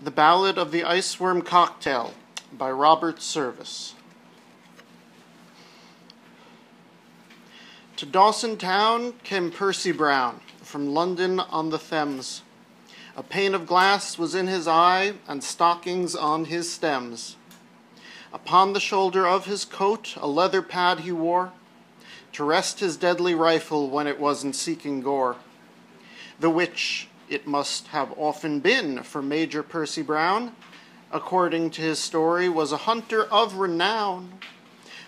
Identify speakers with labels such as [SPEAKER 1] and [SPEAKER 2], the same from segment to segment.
[SPEAKER 1] The Ballad of the Iceworm Cocktail by Robert Service. To Dawson town came Percy Brown, from London on the Thames. A pane of glass was in his eye, and stockings on his stems. Upon the shoulder of his coat a leather pad he wore, to rest his deadly rifle when it wasn't seeking gore. The which it must have often been for Major Percy Brown, according to his story, was a hunter of renown,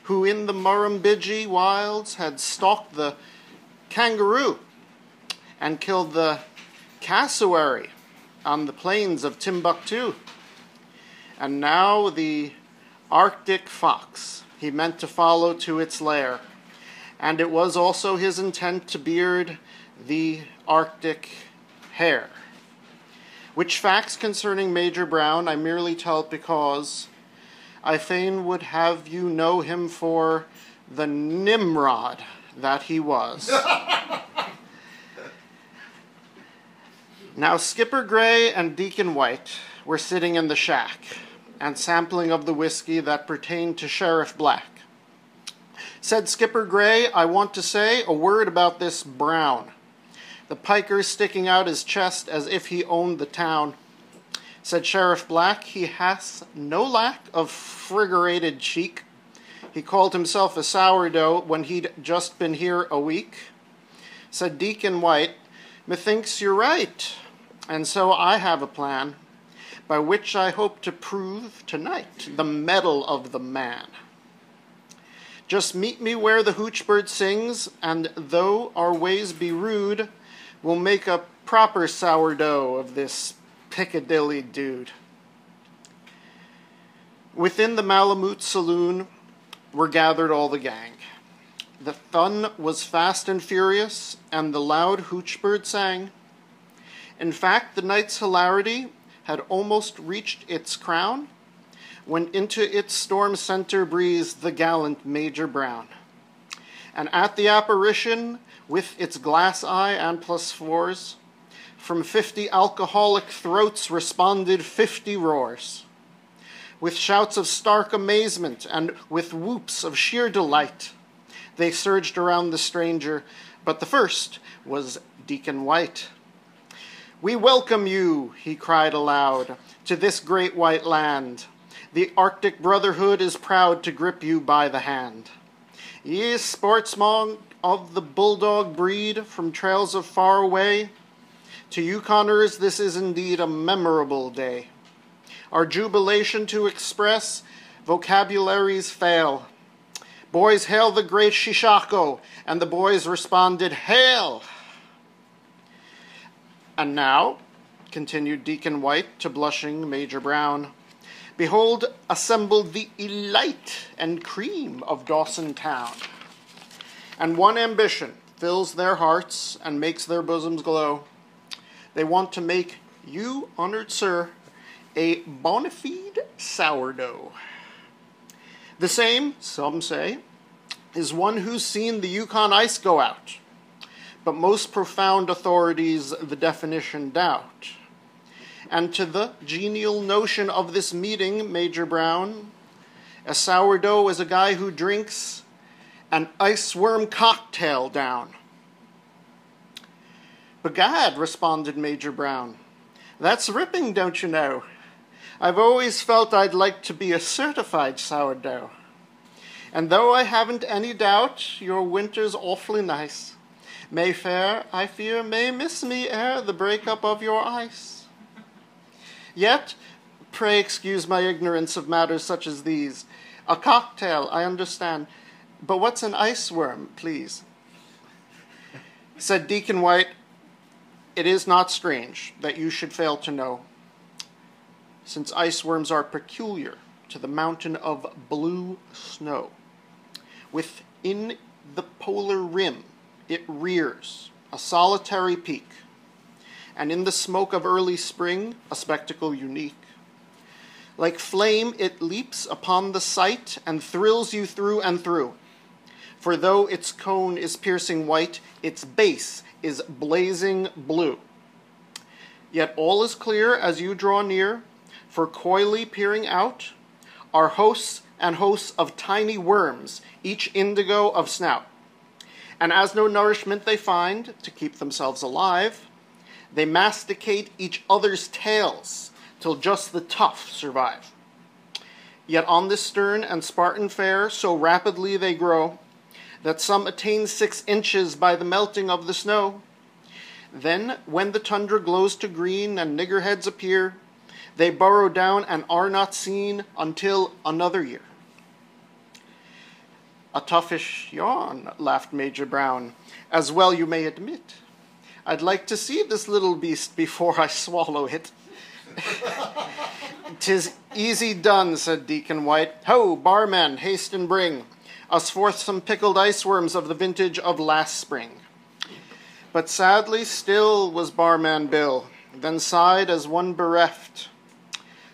[SPEAKER 1] who in the Murrumbidgee wilds had stalked the kangaroo and killed the cassowary on the plains of Timbuktu. And now the Arctic fox he meant to follow to its lair, and it was also his intent to beard the Arctic hare. Which facts concerning Major Brown I merely tell because I fain would have you know him for the Nimrod that he was. Now Skipper Gray and Deacon White were sitting in the shack and sampling of the whiskey that pertained to Sheriff Black. Said Skipper Gray, "I want to say a word about this Brown. The piker sticking out his chest as if he owned the town." Said Sheriff Black, "He has no lack of friggerated cheek. He called himself a sourdough when he'd just been here a week." Said Deacon White, "Methinks you're right, and so I have a plan, by which I hope to prove tonight the mettle of the man. Just meet me where the hoochbird sings, and though our ways be rude, we'll make a proper sourdough of this Piccadilly dude." Within the Malamute saloon were gathered all the gang. The fun was fast and furious, and the loud hoochbird sang. In fact, the night's hilarity had almost reached its crown when into its storm center breezed the gallant Major Brown. And at the apparition, with its glass eye and +4s, from 50 alcoholic throats responded 50 roars. With shouts of stark amazement and with whoops of sheer delight, they surged around the stranger, but the first was Deacon White. "We welcome you," he cried aloud, "to this great white land. The Arctic Brotherhood is proud to grip you by the hand. Ye sportsmen of the bulldog breed from trails of far away, to Yukoners this is indeed a memorable day. Our jubilation to express, vocabularies fail. Boys hail the great Shishako," and the boys responded, "Hail!" "And now," continued Deacon White to blushing Major Brown, "behold assembled the elite and cream of Dawson town. And one ambition fills their hearts and makes their bosoms glow. They want to make you, honored sir, a bona fide sourdough. The same, some say, is one who's seen the Yukon ice go out, but most profound authorities the definition doubt. And to the genial notion of this meeting, Major Brown, a sourdough is a guy who drinks an iceworm cocktail down." "Begad," responded Major Brown, "that's ripping, don't you know? I've always felt I'd like to be a certified sourdough. And though I haven't any doubt your winter's awfully nice, Mayfair, I fear, may miss me ere the break-up of your ice. Yet, pray excuse my ignorance of matters such as these. A cocktail, I understand, but what's an iceworm, please?" Said Deacon White, "It is not strange that you should fail to know, since iceworms are peculiar to the mountain of blue snow. Within the polar rim it rears a solitary peak, and in the smoke of early spring a spectacle unique. Like flame it leaps upon the sight and thrills you through and through. For though its cone is piercing white, its base is blazing blue. Yet all is clear as you draw near, for coyly peering out are hosts and hosts of tiny worms, each indigo of snout. And as no nourishment they find to keep themselves alive, they masticate each other's tails till just the tough survive. Yet on this stern and Spartan fare so rapidly they grow that some attain 6 inches by the melting of the snow. Then, when the tundra glows to green and niggerheads appear, they burrow down and are not seen until another year. A toughish yawn, laughed Major Brown, as well you may admit. I'd like to see this little beast before I swallow it. 'Tis easy done, said Deacon White. Ho, barman, haste and bring us forth some pickled iceworms of the vintage of last spring. But sadly still was Barman Bill, then sighed as one bereft.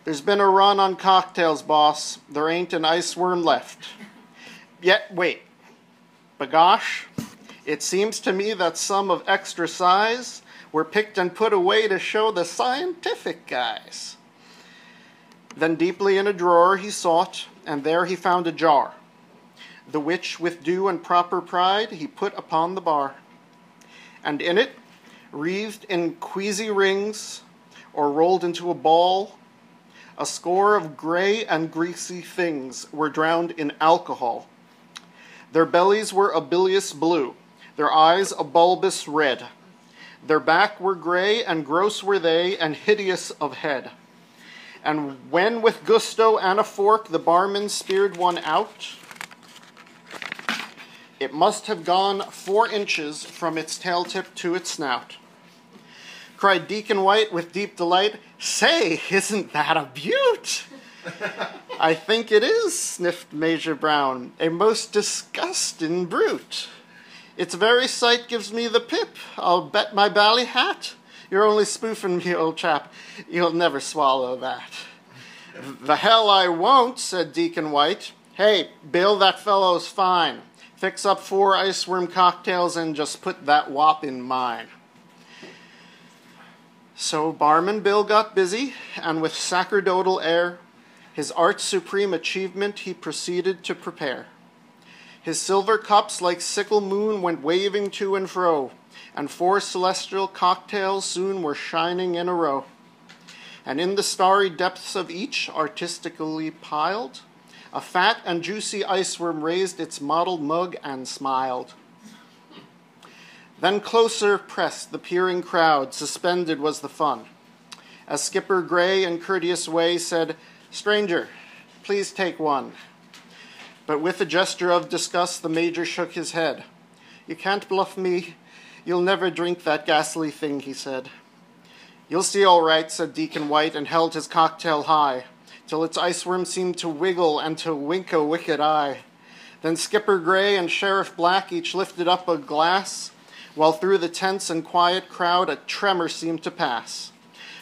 [SPEAKER 1] There's been a run on cocktails, boss. There ain't an iceworm left. Yet, wait. Bagosh, it seems to me that some of extra size were picked and put away to show the scientific guys. Then deeply in a drawer he sought, and there he found a jar, the which with due and proper pride he put upon the bar. And in it, wreathed in queasy rings, or rolled into a ball, a score of gray and greasy things were drowned in alcohol. Their bellies were a bilious blue, their eyes a bulbous red. Their back were gray, and gross were they, and hideous of head. And when with gusto and a fork the barman speared one out, it must have gone 4 inches from its tail tip to its snout. Cried Deacon White with deep delight, Say, isn't that a beaut? I think it is, sniffed Major Brown, a most disgusting brute. Its very sight gives me the pip, I'll bet my bally hat. You're only spoofing me, old chap. You'll never swallow that. The hell I won't, said Deacon White. Hey, Bill, that fellow's fine. Fix up 4 iceworm cocktails and just put that wop in mine. So Barman Bill got busy, and with sacerdotal air, his art's supreme achievement he proceeded to prepare. His silver cups like sickle moon went waving to and fro, and 4 celestial cocktails soon were shining in a row. And in the starry depths of each, artistically piled, a fat and juicy iceworm raised its mottled mug and smiled. Then closer pressed the peering crowd, suspended was the fun, as Skipper Gray in courteous way said, Stranger, please take one. But with a gesture of disgust, the Major shook his head. You can't bluff me. You'll never drink that ghastly thing, he said. You'll see all right, said Deacon White, and held his cocktail high, till its iceworm seemed to wiggle and to wink a wicked eye. Then Skipper Gray and Sheriff Black each lifted up a glass, while through the tense and quiet crowd a tremor seemed to pass.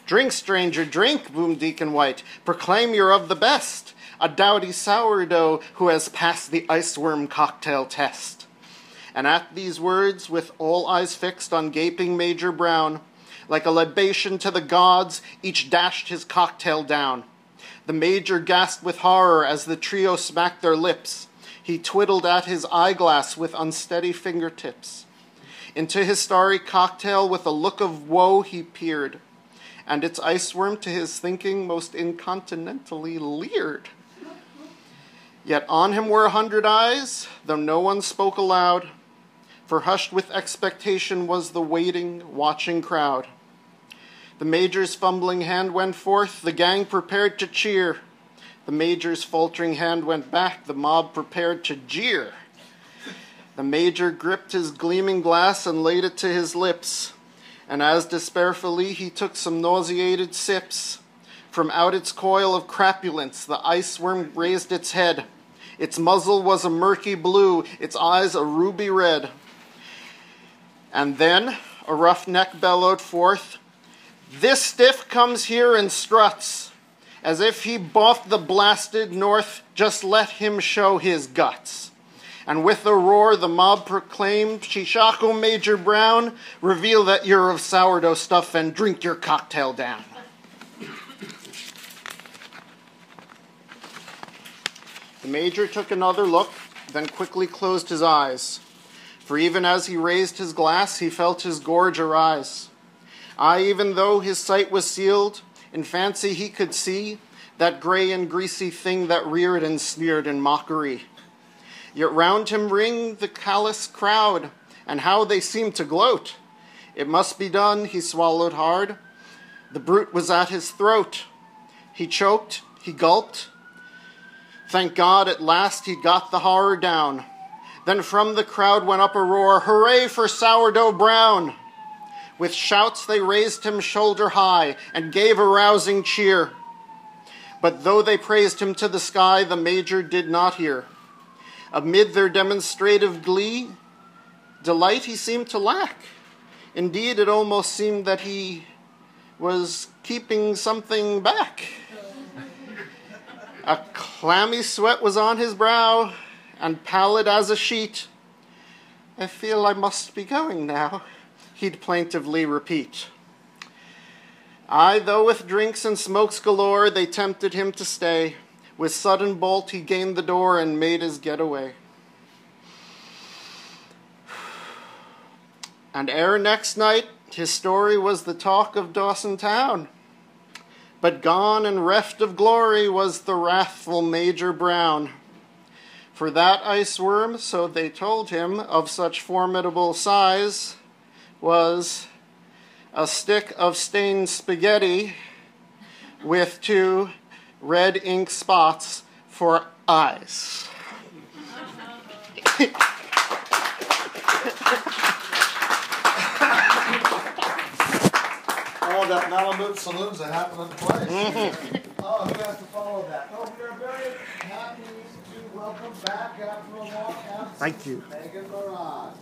[SPEAKER 1] Drink, stranger, drink, boomed Deacon White. Proclaim you're of the best, a doughty sourdough who has passed the iceworm cocktail test. And at these words, with all eyes fixed on gaping Major Brown, like a libation to the gods, each dashed his cocktail down. The Major gasped with horror as the trio smacked their lips. He twiddled at his eyeglass with unsteady fingertips. Into his starry cocktail with a look of woe he peered, and its iceworm to his thinking most incontinentally leered. Yet on him were 100 eyes, though no one spoke aloud, for hushed with expectation was the waiting, watching crowd. The Major's fumbling hand went forth, the gang prepared to cheer. The Major's faltering hand went back, the mob prepared to jeer. The Major gripped his gleaming glass and laid it to his lips, and as despairfully he took some nauseated sips, from out its coil of crapulence the iceworm raised its head. Its muzzle was a murky blue, its eyes a ruby red. And then a rough neck bellowed forth, This stiff comes here and struts, as if he boffed the blasted north, just let him show his guts. And with a roar the mob proclaimed, Shishako Major Brown, reveal that you're of sourdough stuff and drink your cocktail down. The Major took another look, then quickly closed his eyes. For even as he raised his glass, he felt his gorge arise. Aye, even though his sight was sealed, in fancy he could see that grey and greasy thing that reared and sneered in mockery. Yet round him ring the callous crowd, and how they seemed to gloat. It must be done, he swallowed hard. The brute was at his throat. He choked, he gulped. Thank God, at last he'd got the horror down. Then from the crowd went up a roar, "Hooray for Sourdough Brown!" With shouts they raised him shoulder high and gave a rousing cheer. But though they praised him to the sky, the Major did not hear. Amid their demonstrative glee, delight he seemed to lack. Indeed, it almost seemed that he was keeping something back. A clammy sweat was on his brow, and pallid as a sheet. "I feel I must be going now," he'd plaintively repeat. Aye, though with drinks and smokes galore they tempted him to stay, with sudden bolt he gained the door and made his getaway. And ere next night, his story was the talk of Dawson town. But gone and reft of glory was the wrathful Major Brown. For that ice worm, so they told him, of such formidable size, was a stick of stained spaghetti with 2 red ink spots for eyes.
[SPEAKER 2] All that Malamute saloons that happen in the place. Oh, who has to follow that? Oh, we are very happy to welcome back after a long absence.
[SPEAKER 1] Thank you.
[SPEAKER 2] Megan Moran.